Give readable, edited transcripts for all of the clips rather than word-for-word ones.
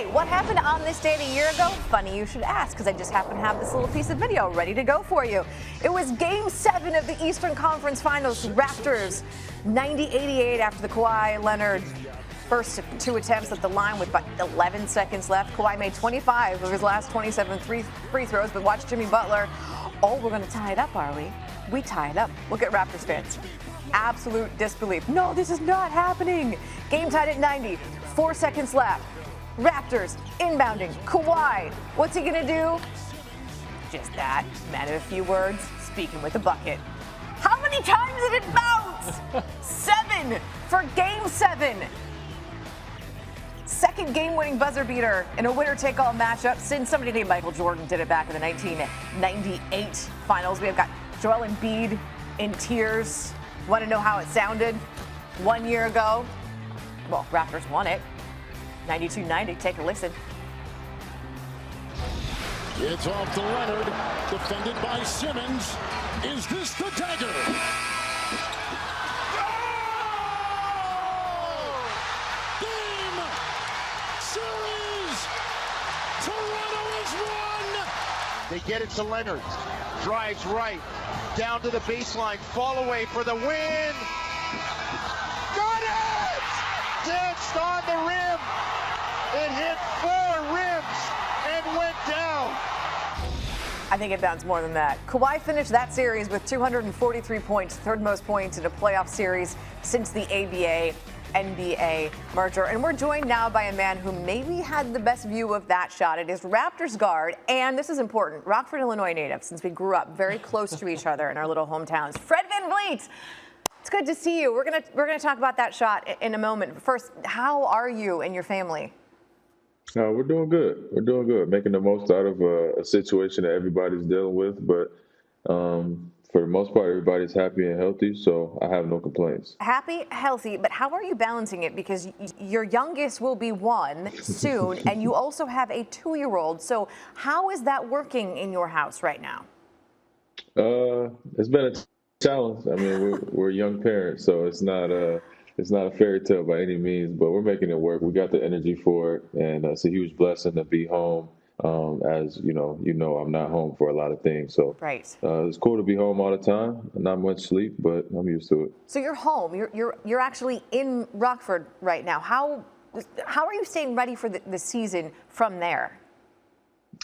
Okay, what happened on this date a year ago? Funny you should ask, because I just happen to have this little piece of video ready to go for you. It was Game 7 of the Eastern Conference Finals. Raptors 90-88 after the Kawhi Leonard first 2 attempts at the line with about 11 seconds left. Kawhi made 25 of his last 27 free throws, but watch Jimmy Butler. Oh, we're going to tie it up, are we? We tie it up. Look at Raptors fans. Absolute disbelief. No, this is not happening. Game tied at 90. 4 seconds left. Raptors inbounding. Kawhi, what's he going to do? Just that. Man of a few words, speaking with a bucket. How many times did it bounce? 7 for Game 7. Second game-winning buzzer beater in a winner-take-all matchup since somebody named Michael Jordan did it back in the 1998 finals. We have got Joel Embiid in tears. Want to know how it sounded 1 year ago? Well, Raptors won it. 92-90. Take a listen. It's off to Leonard, defended by Simmons. Is this the dagger? Game, series, Toronto has won. They get it to Leonard, drives right, down to the baseline, fall away for the win. Got it! Danced on the rim. It hit 4 rims and went down. I think it bounced more than that. Kawhi finished that series with 243 points, third most points in a playoff series since the ABA-NBA merger. And we're joined now by a man who maybe had the best view of that shot. It is Raptors guard, and this is important, Rockford, Illinois native, since we grew up very close to each other in our little hometowns. Fred VanVleet. It's good to see you. We're gonna talk about that shot in a moment. First, how are you and your family? We're doing good. We're doing good. Making the most out of a situation that everybody's dealing with. But for the most part, everybody's happy and healthy, so I have no complaints. Happy, healthy, but how are you balancing it? Because your youngest will be 1 soon, and you also have a 2-year-old. So how is that working in your house right now? It's been a challenge. I mean, we're young parents, so it's not a fairy tale by any means, but we're making it work. We got the energy for it, and it's a huge blessing to be home. As you know, I'm not home for a lot of things, so right. It's cool to be home all the time. Not much sleep, but I'm used to it. So you're home. You're actually in Rockford right now. How are you staying ready for the season from there?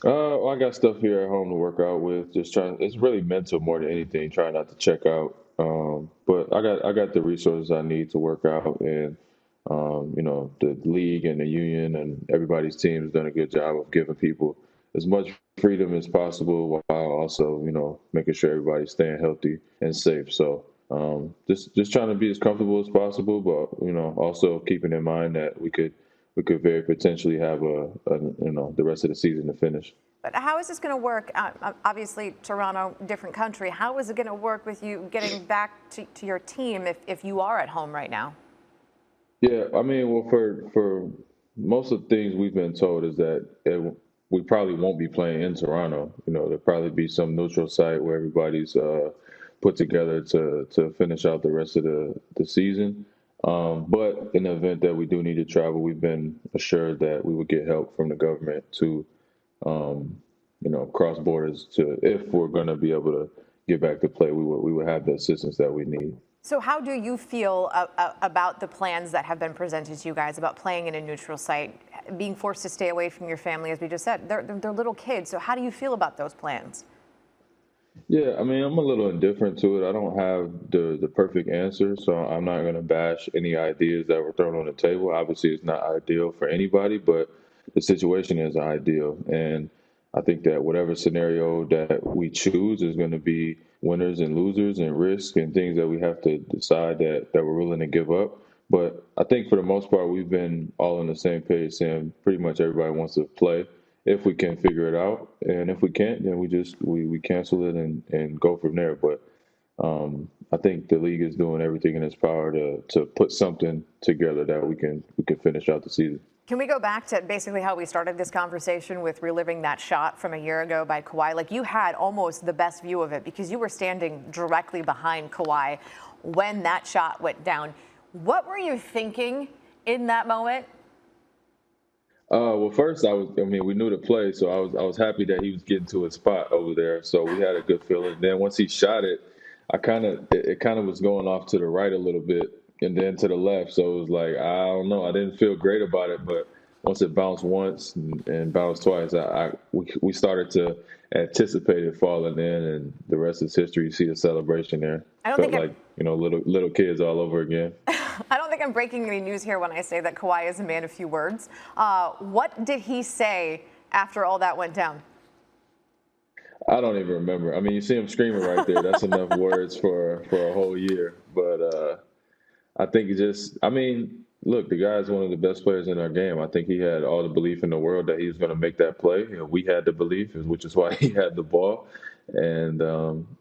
I got stuff here at home to work out with. Just trying. It's really mental more than anything. Trying not to check out. But I got the resources I need to work out, and the league and the union and everybody's team has done a good job of giving people as much freedom as possible while also making sure everybody's staying healthy and safe. So just trying to be as comfortable as possible, but also keeping in mind that we could very potentially have the rest of the season to finish. But how is this going to work? Obviously, Toronto, different country. How is it going to work with you getting back to your team if you are at home right now? Yeah, I mean, well, for most of the things we've been told is that we probably won't be playing in Toronto. There'll probably be some neutral site where everybody's put together to finish out the rest of the season. But in the event that we do need to travel, we've been assured that we would get help from the government to cross borders if we're going to be able to get back to play, we would have the assistance that we need. So how do you feel about the plans that have been presented to you guys about playing in a neutral site, being forced to stay away from your family, as we just said? They're little kids. So how do you feel about those plans? Yeah, I mean, I'm a little indifferent to it. I don't have the perfect answer, so I'm not going to bash any ideas that were thrown on the table. Obviously, it's not ideal for anybody, but the situation is ideal. And I think that whatever scenario that we choose is going to be winners and losers and risks and things that we have to decide that we're willing to give up. But I think for the most part, we've been all on the same page, saying pretty much everybody wants to play if we can figure it out. And if we can't, then we cancel it and go from there. But I think the league is doing everything in its power to put something together that we can finish out the season. Can we go back to basically how we started this conversation with reliving that shot from a year ago by Kawhi? Like, you had almost the best view of it because you were standing directly behind Kawhi when that shot went down. What were you thinking in that moment? Well, first we knew the play, so I was happy that he was getting to his spot over there. So we had a good feeling. Then once he shot it, it kind of was going off to the right a little bit and then to the left. So it was like, I don't know. I didn't feel great about it, but once it bounced once and bounced twice, we started to anticipate it falling in, and the rest is history. You see the celebration there. I don't Felt think like, little kids all over again. I don't think I'm breaking any news here when I say that Kawhi is a man of few words. What did he say after all that went down? I don't even remember. I mean, you see him screaming right there. That's enough words for a whole year. But I think look, the guy's one of the best players in our game. I think he had all the belief in the world that he was going to make that play. We had the belief, which is why he had the ball. And,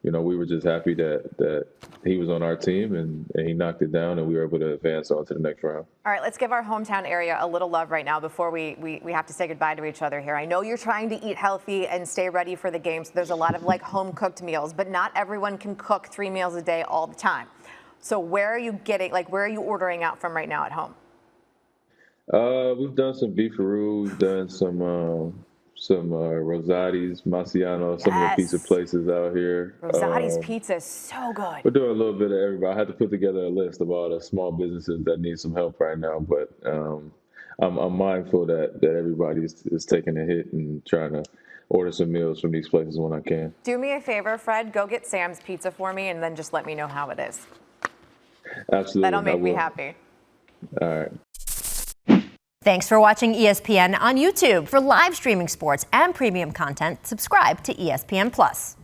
we were just happy that he was on our team and he knocked it down and we were able to advance on to the next round. All right, let's give our hometown area a little love right now before we have to say goodbye to each other here. I know you're trying to eat healthy and stay ready for the games. There's a lot of home-cooked meals, but not everyone can cook 3 meals a day all the time. So where are you ordering out from right now at home? We've done some beefaroo. We've done some Rosati's, Marciano, some of the pizza places out here. Rosati's pizza is so good. We're doing a little bit of everybody. I had to put together a list of all the small businesses that need some help right now, but I'm mindful that everybody is taking a hit and trying to order some meals from these places when I can. Do me a favor, Fred. Go get Sam's Pizza for me, and then just let me know how it is. Absolutely. That'll make me happy. All right. Thanks for watching ESPN on YouTube. For live streaming sports and premium content, subscribe to ESPN+.